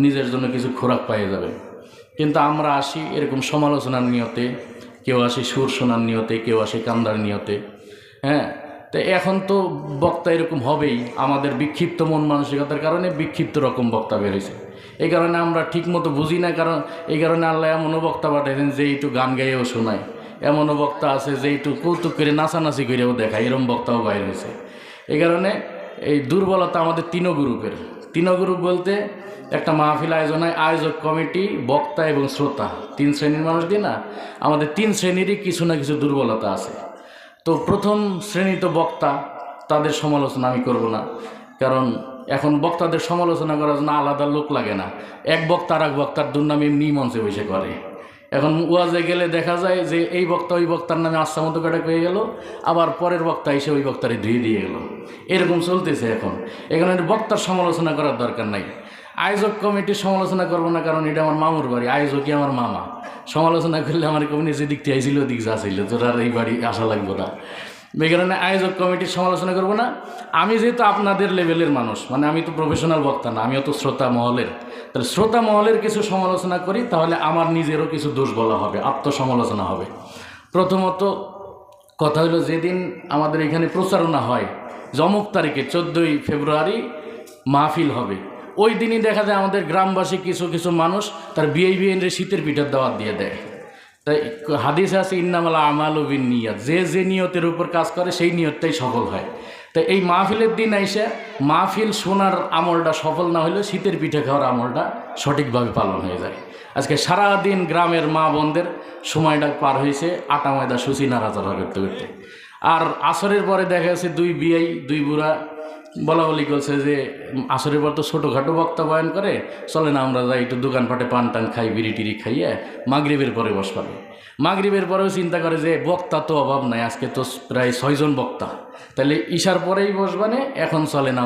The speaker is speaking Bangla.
নিজের জন্য কিছু খোরাক পেয়ে যাবে। কিন্তু আমরা আসি এরকম সমালোচনার নিয়তে, কেউ আসে সুর শোনার নিয়তে, কেউ আসে কান্দার নিয়তে। হ্যাঁ, তো এখন তো বক্তা এরকম হবেই, আমাদের বিক্ষিপ্ত মন মানসিকতার কারণে বিক্ষিপ্ত রকম বক্তা বেরোয়েছে। এই কারণে আমরা ঠিকমতো বুঝি না, কারণ এই কারণে আল্লাহ এমনও বক্তা পাঠাইছেন যে একটু গান গাইয়েও শোনায়, এমনও বক্তা আছে যে একটু কৌতুক করে নাচানাচি করেও দেখায়, এরকম বক্তাও বাইর হয়েছে। এই কারণে এই দুর্বলতা আমাদের তিন গ্রুপের। তিন গ্রুপ বলতে একটা মাহফিল আয়োজন হয়, আয়োজক কমিটি, বক্তা এবং শ্রোতা, তিন শ্রেণীর মানুষ দিয়ে না, আমাদের তিন শ্রেণীরই কিছু না কিছু দুর্বলতা আছে। তো প্রথম শ্রেণী তো বক্তা, তাদের সমালোচনা আমি করব না, কারণ এখন বক্তাদের সমালোচনা করার জন্য আলাদা লোক লাগে না। এক বক্তা আর এক বক্তার দুর্নাম এমনি মঞ্চে বসে করে। এখন ওয়াজে গেলে দেখা যায় যে এই বক্তা ওই বক্তার নামে আচ্ছা মতো কাটা হয়ে গেল, আবার পরের বক্তা এসে ওই বক্তারে ধুয়ে দিয়ে গেল, এরকম চলতেছে এখন। এখানে বক্তার সমালোচনা করার দরকার নাই। আয়োজক কমিটির সমালোচনা করবো না, কারণ এটা আমার মামুর বাড়ি, আয়োজকই আমার মামা। সমালোচনা করলে আমার কমিটি যে দিকটি আইছিল ওদিক যাচ্ছিল, তোর আর এই বাড়ি আসা লাগবো না। এই কারণে আয়োজক কমিটির সমালোচনা করবো না। আমি যেহেতু আপনাদের লেভেলের মানুষ, মানে আমি তো প্রফেশনাল বক্তা না, আমিও তো শ্রোতা মহলের, তাহলে শ্রোতা মহলের কিছু সমালোচনা করি, তাহলে আমার নিজেরও কিছু দোষ বলা হবে, আত্মসমালোচনা হবে। প্রথমত কথা হলো, যেদিন আমাদের এখানে প্রচারণা হয় যে অমুক তারিখে 14ই ফেব্রুয়ারি মাহফিল হবে, ওই দিনই দেখা যায় আমাদের গ্রামবাসী কিছু কিছু মানুষ তার বিআইবিএনের শীতের পিঠার দাওয়াত দিয়ে দেয়। তাই হাদিসে আছে ইন্নামাল আমালু বিন্নিয়াত, যে যে নিয়তের উপর কাজ করে সেই নিয়তটাই সফল হয়। তাই এই মাহফিলের দিন এসে মাহফিল শোনার আমলটা সফল না হলেও শীতের পিঠে খাওয়ার আমলটা সঠিকভাবে পালন হয়ে যায়। আজকে সারাদিন গ্রামের মা বোনদের সময়টা পার হয়েছে আটা ময়দা সুচি নাড়াচাড়া করতে করতে। আর আসরের পরে দেখা যাচ্ছে দুই বিআই দুই বুড়া বলা বলি করছে যে আসরের পর তো ছোটোখাটো বক্তা বয়ান করে, চলে না আমরা যাই একটু দোকানপাটে পান টান খাই, বিড়ি টিড়ি খাইয়ে মাগরিবের পরে বসবাবে। মাগরিবের পরেও চিন্তা করে যে বক্তা তো অভাব নাই, আজকে তো প্রায় 6 জন বক্তা, তাহলে ঈশার পরেই বসবানে, এখন চলে না।